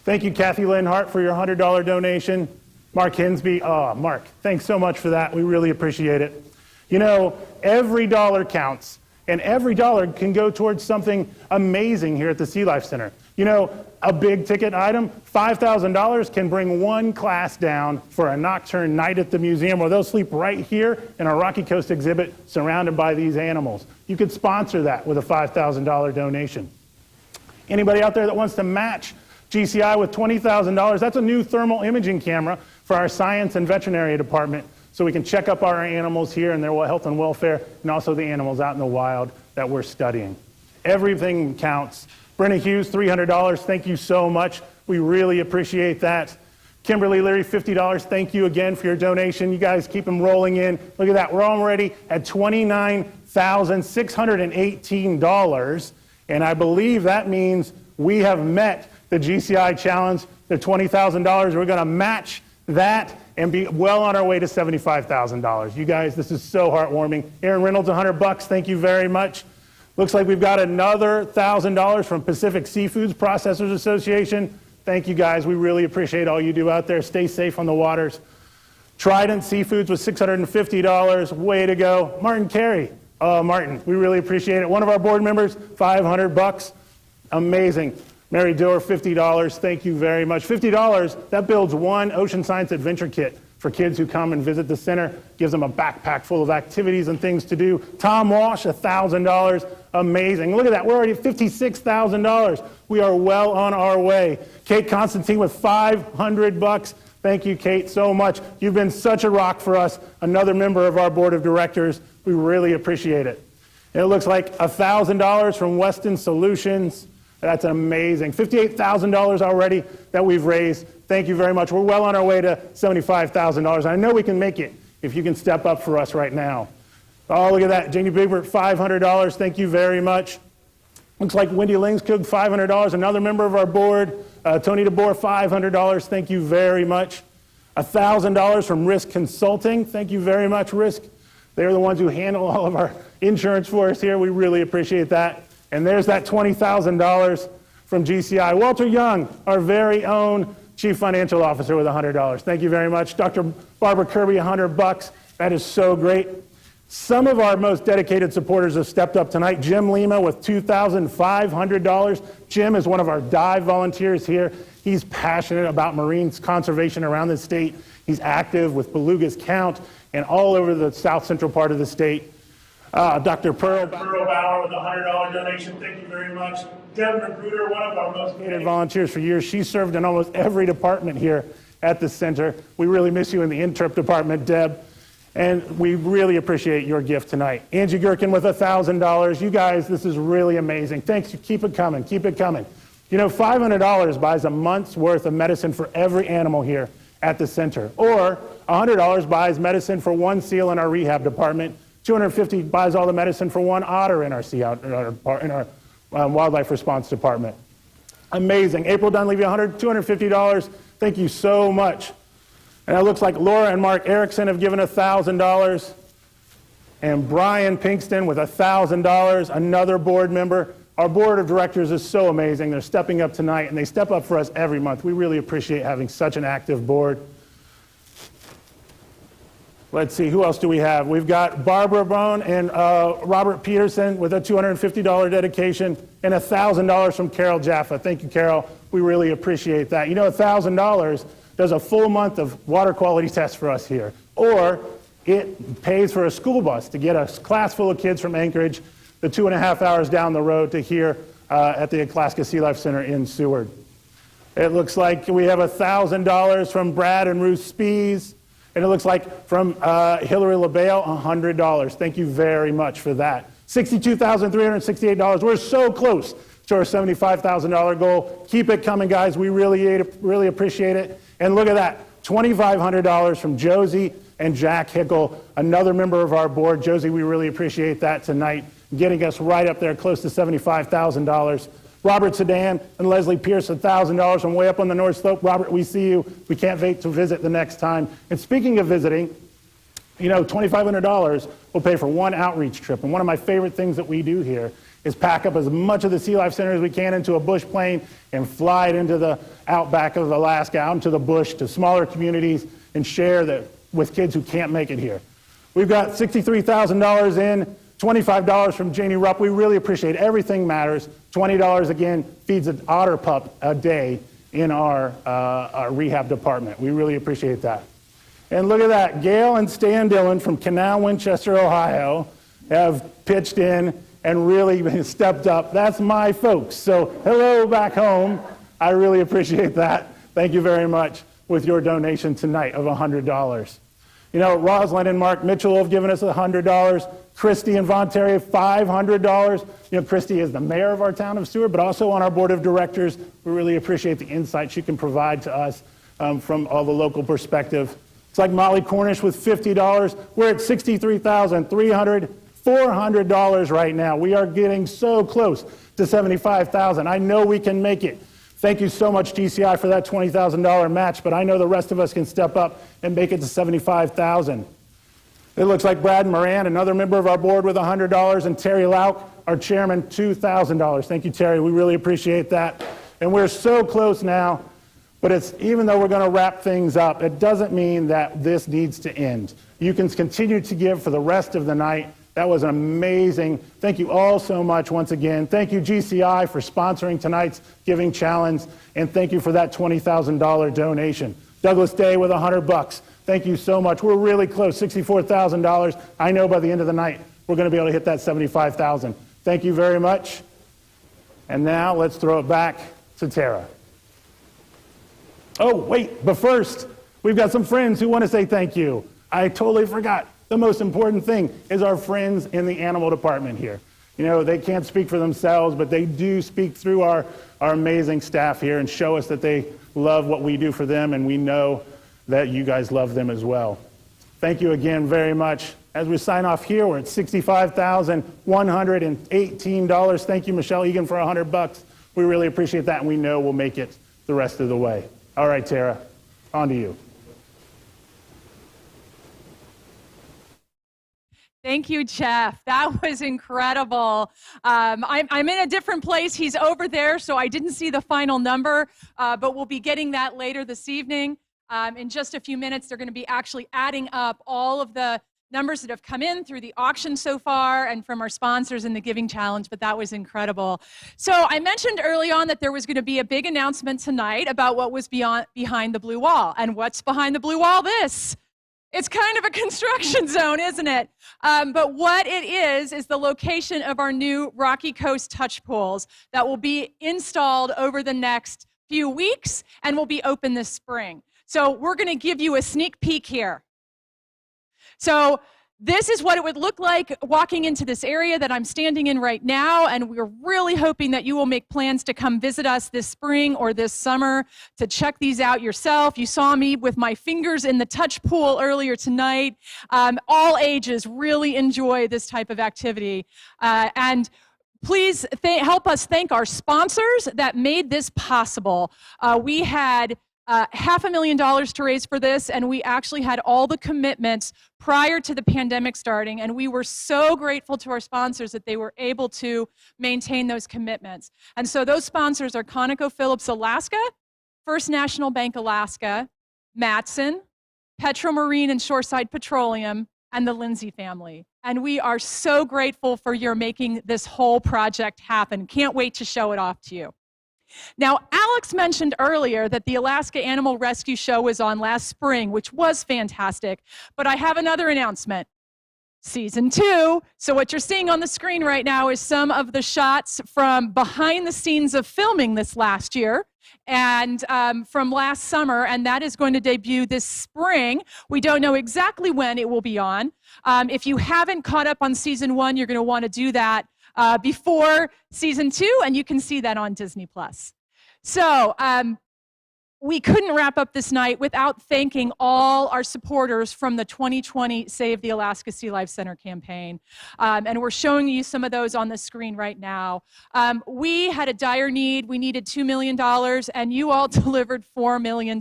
Thank you, Kathy Linhart, for your $100 donation. Mark Hinsby, Mark, thanks so much for that. We really appreciate it. You know, every dollar counts, and every dollar can go towards something amazing here at the Sea Life Center. You know, a big ticket item, $5,000 can bring one class down for a nocturne night at the museum where they'll sleep right here in our Rocky Coast exhibit surrounded by these animals. You could sponsor that with a $5,000 donation. Anybody out there that wants to match GCI with $20,000, that's a new thermal imaging camera for our science and veterinary department so we can check up our animals here and their health and welfare and also the animals out in the wild that we're studying. Everything counts. Brenna Hughes, $300. Thank you so much. We really appreciate that. Kimberly Leary, $50. Thank you again for your donation. You guys keep them rolling in. Look at that. We're already at $29,618. And I believe that means we have met the GCI challenge, the $20,000. We're going to match that and be well on our way to $75,000. You guys, this is so heartwarming. Aaron Reynolds, $100. Thank you very much. Looks like we've got another $1,000 from Pacific Seafoods Processors Association. Thank you guys. We really appreciate all you do out there. Stay safe on the waters. Trident Seafoods with $650. Way to go. Martin Carey. Martin, we really appreciate it. One of our board members, $500. Amazing. Mary Doer, $50. Thank you very much. $50, that builds one Ocean Science Adventure Kit for kids who come and visit the center, gives them a backpack full of activities and things to do. Tom Walsh, $1,000, amazing. Look at that, we're already at $56,000. We are well on our way. Kate Constantine with $500. Thank you, Kate, so much. You've been such a rock for us, another member of our board of directors. We really appreciate it. And it looks like $1,000 from Weston Solutions. That's amazing. $58,000 already that we've raised. Thank you very much. We're well on our way to $75,000. I know we can make it if you can step up for us right now. Oh, look at that. Janie Bigbert, $500. Thank you very much. Looks like Wendy Lingskog, $500. Another member of our board. Tony DeBoer, $500. Thank you very much. $1,000 from Risk Consulting. Thank you very much, Risk. They're the ones who handle all of our insurance for us here. We really appreciate that. And there's that $20,000 from GCI. Walter Young, our very own Chief Financial Officer, with $100. Thank you very much. Dr. Barbara Kirby, $100. That is so great. Some of our most dedicated supporters have stepped up tonight. Jim Lima with $2,500. Jim is one of our dive volunteers here. He's passionate about marine conservation around the state. He's active with Belugas Count and all over the south central part of the state. Dr. Pearl Bauer with a $100 donation. Thank you very much. Deb Magruder, one of our most dedicated volunteers for years. She served in almost every department here at the center. We really miss you in the interp department, Deb. And we really appreciate your gift tonight. Angie Gherkin with $1,000. You guys, this is really amazing. Thanks. Keep it coming. Keep it coming. You know, $500 buys a month's worth of medicine for every animal here at the center. Or $100 buys medicine for one seal in our rehab department. $250 buys all the medicine for one otter in our wildlife response department. Amazing. April Dunleavy, $250. Thank you so much. And it looks like Laura and Mark Erickson have given $1,000. And Brian Pinkston with $1,000, another board member. Our board of directors is so amazing. They're stepping up tonight, and they step up for us every month. We really appreciate having such an active board. Let's see, who else do we have? We've got Barbara Bone and Robert Peterson with a $250 dedication and $1,000 from Carol Jaffa. Thank you, Carol. We really appreciate that. You know, $1,000 does a full month of water quality tests for us here. Or it pays for a school bus to get a class full of kids from Anchorage the 2.5 hours down the road to here at the Alaska Sea Life Center in Seward. It looks like we have $1,000 from Brad and Ruth Spees. And it looks like from Hillary LaBelle, $100. Thank you very much for that. $62,368. We're so close to our $75,000 goal. Keep it coming, guys. We really appreciate it. And look at that, $2,500 from Josie and Jack Hickle, another member of our board. Josie, we really appreciate that tonight, getting us right up there close to $75,000. Robert Sedan and Leslie Pierce, $1,000 from way up on the North Slope. Robert, we see you. We can't wait to visit the next time. And speaking of visiting, you know, $2,500 will pay for one outreach trip. And one of my favorite things that we do here is pack up as much of the Sea Life Center as we can into a bush plane and fly it into the outback of Alaska, out into the bush to smaller communities and share that with kids who can't make it here. We've got $63,000 in. $25 from Janie Rupp. We really appreciate it. Everything matters. $20 again feeds an otter pup a day in our rehab department. We really appreciate that. And look at that. Gail and Stan Dillon from Canal, Winchester, Ohio have pitched in and really stepped up. That's my folks. So hello back home. I really appreciate that. Thank you very much with your donation tonight of $100. You know, Rosalind and Mark Mitchell have given us $100. Christy and Von Terry, $500. You know, Christy is the mayor of our town of Seward, but also on our board of directors. We really appreciate the insight she can provide to us from all the local perspective. It's like Molly Cornish with $50. We're at $63,300, $400 right now. We are getting so close to $75,000. I know we can make it. Thank you so much, GCI, for that $20,000 match, but I know the rest of us can step up and make it to $75,000. It looks like Brad Moran, another member of our board, with $100, and Terry Lauk, our chairman, $2,000. Thank you, Terry. We really appreciate that. And we're so close now, but it's, even though we're going to wrap things up, it doesn't mean that this needs to end. You can continue to give for the rest of the night. That was amazing. Thank you all so much once again. Thank you, GCI, for sponsoring tonight's Giving Challenge, and thank you for that $20,000 donation. Douglas Day with $100. Thank you so much. We're really close, $64,000. I know by the end of the night, we're going to be able to hit that $75,000. Thank you very much. And now let's throw it back to Tara. Oh, wait, but first, we've got some friends who want to say thank you. I totally forgot. The most important thing is our friends in the animal department here. You know, they can't speak for themselves, but they do speak through our amazing staff here and show us that they love what we do for them, and we know that you guys love them as well. Thank you again very much. As we sign off here, we're at $65,118. Thank you, Michelle Egan, for $100. We really appreciate that, and we know we'll make it the rest of the way. All right, Tara, on to you. Thank you, Jeff. That was incredible. I'm in a different place. He's over there, so I didn't see the final number, but we'll be getting that later this evening. In just a few minutes, they're going to be actually adding up all of the numbers that have come in through the auction so far and from our sponsors in the Giving Challenge, but that was incredible. So I mentioned early on that there was going to be a big announcement tonight about what was behind the blue wall. And what's behind the blue wall? This. It's kind of a construction zone, isn't it? But what it is the location of our new Rocky Coast touch pools that will be installed over the next few weeks and will be open this spring. So we're going to give you a sneak peek here. So this is what it would look like walking into this area that I'm standing in right now, and we're really hoping that you will make plans to come visit us this spring or this summer to check these out yourself. You saw me with my fingers in the touch pool earlier tonight. All ages really enjoy this type of activity. And please help us thank our sponsors that made this possible. We had $500,000 to raise for this, and we actually had all the commitments prior to the pandemic starting, and we were so grateful to our sponsors that they were able to maintain those commitments. And so those sponsors are ConocoPhillips Alaska, First National Bank Alaska, Matson, Petromarine and Shoreside Petroleum, and the Lindsay family. And we are so grateful for your making this whole project happen. Can't wait to show it off to you. Now, Alex mentioned earlier that the Alaska Animal Rescue Show was on last spring, which was fantastic, but I have another announcement. Season 2. So what you're seeing on the screen right now is some of the shots from behind the scenes of filming this last year and from last summer, and that is going to debut this spring. We don't know exactly when it will be on. If you haven't caught up on Season 1, you're going to want to do that before Season 2, and you can see that on Disney+. So we couldn't wrap up this night without thanking all our supporters from the 2020 Save the Alaska Sea Life Center campaign. And we're showing you some of those on the screen right now. We had a dire need. We needed $2 million, and you all delivered $4 million.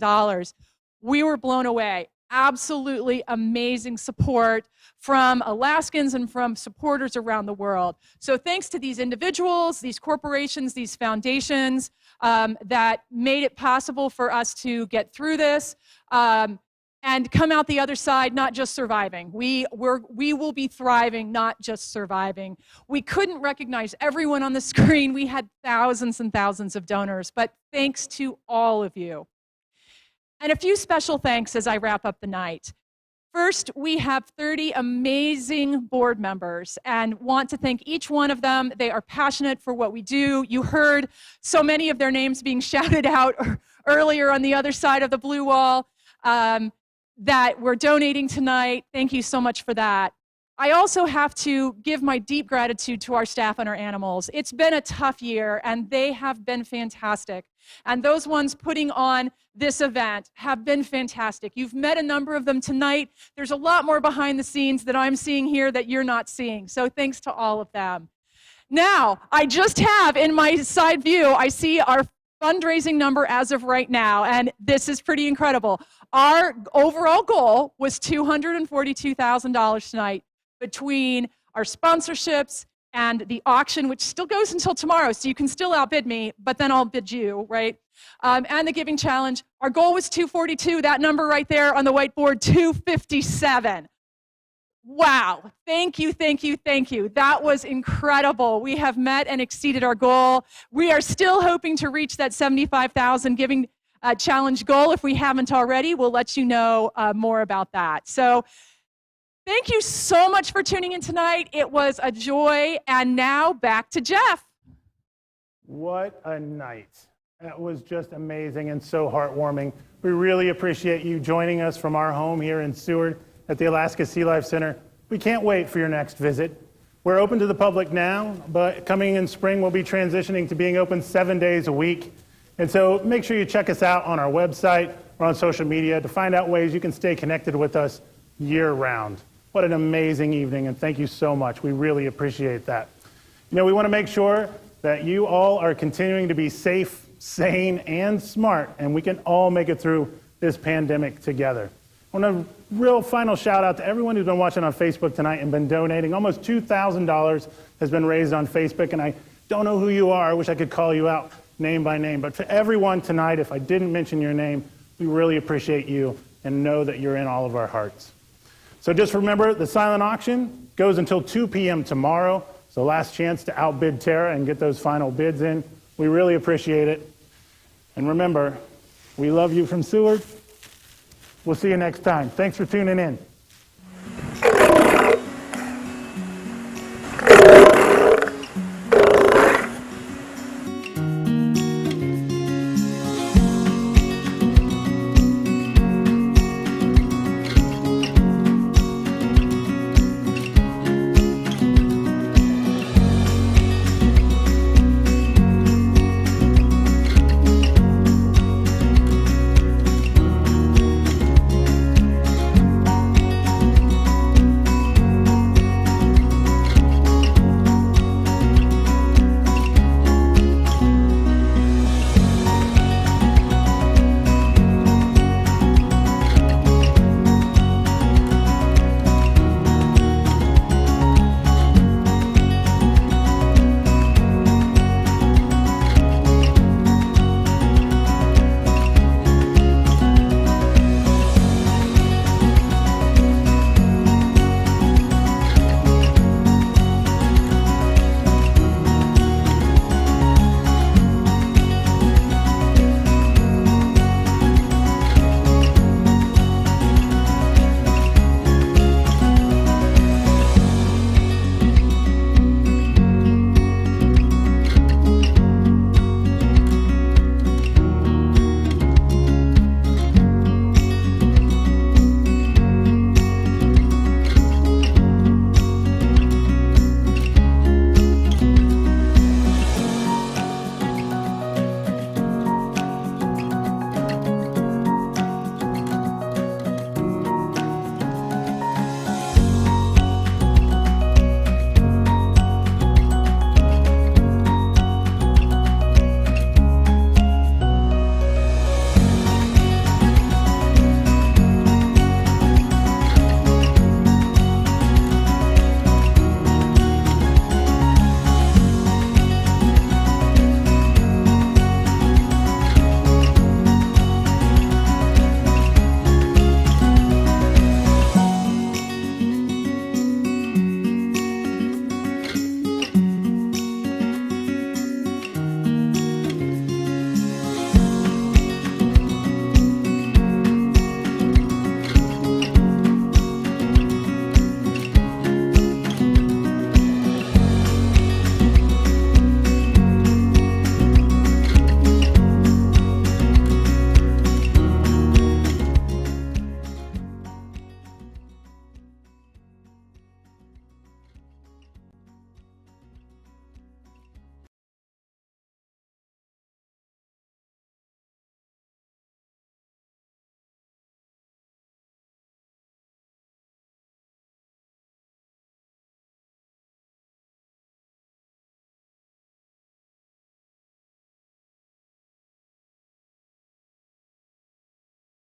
We were blown away. Absolutely amazing support from Alaskans and from supporters around the world. So thanks to these individuals, these corporations, these foundations that made it possible for us to get through this and come out the other side, not just surviving. We will be thriving, not just surviving. We couldn't recognize everyone on the screen. We had thousands and thousands of donors, but thanks to all of you. And a few special thanks as I wrap up the night. First, we have 30 amazing board members and want to thank each one of them. They are passionate for what we do. You heard so many of their names being shouted out earlier on the other side of the blue wall that we're donating tonight. Thank you so much for that. I also have to give my deep gratitude to our staff and our animals. It's been a tough year, and they have been fantastic. And those ones putting on this event have been fantastic. You've met a number of them tonight. There's a lot more behind the scenes that I'm seeing here that you're not seeing. So thanks to all of them. Now, I just have in my side view, I see our fundraising number as of right now, and this is pretty incredible. Our overall goal was $242,000 tonight between our sponsorships and the auction, which still goes until tomorrow, so you can still outbid me, but then I'll bid you, right? And the Giving Challenge. Our goal was 242, that number right there on the whiteboard, 257. Wow, thank you, thank you, thank you. That was incredible. We have met and exceeded our goal. We are still hoping to reach that 75,000 Giving challenge goal. If we haven't already, we'll let you know more about that. So thank you so much for tuning in tonight. It was a joy. And now back to Jeff. What a night. That was just amazing and so heartwarming. We really appreciate you joining us from our home here in Seward at the Alaska Sea Life Center. We can't wait for your next visit. We're open to the public now, but coming in spring, we'll be transitioning to being open 7 days a week. And so make sure you check us out on our website or on social media to find out ways you can stay connected with us year-round. What an amazing evening, and thank you so much. We really appreciate that. You know, we want to make sure that you all are continuing to be safe, sane, and smart, and we can all make it through this pandemic together. I want a real final shout out to everyone who's been watching on Facebook tonight and been donating. Almost $2,000 has been raised on Facebook, and I don't know who you are. I wish I could call you out name by name. But for everyone tonight, if I didn't mention your name, we really appreciate you and know that you're in all of our hearts. So just remember, the silent auction goes until 2 p.m. tomorrow. So last chance to outbid Tara and get those final bids in. We really appreciate it. And remember, we love you from Seward. We'll see you next time. Thanks for tuning in.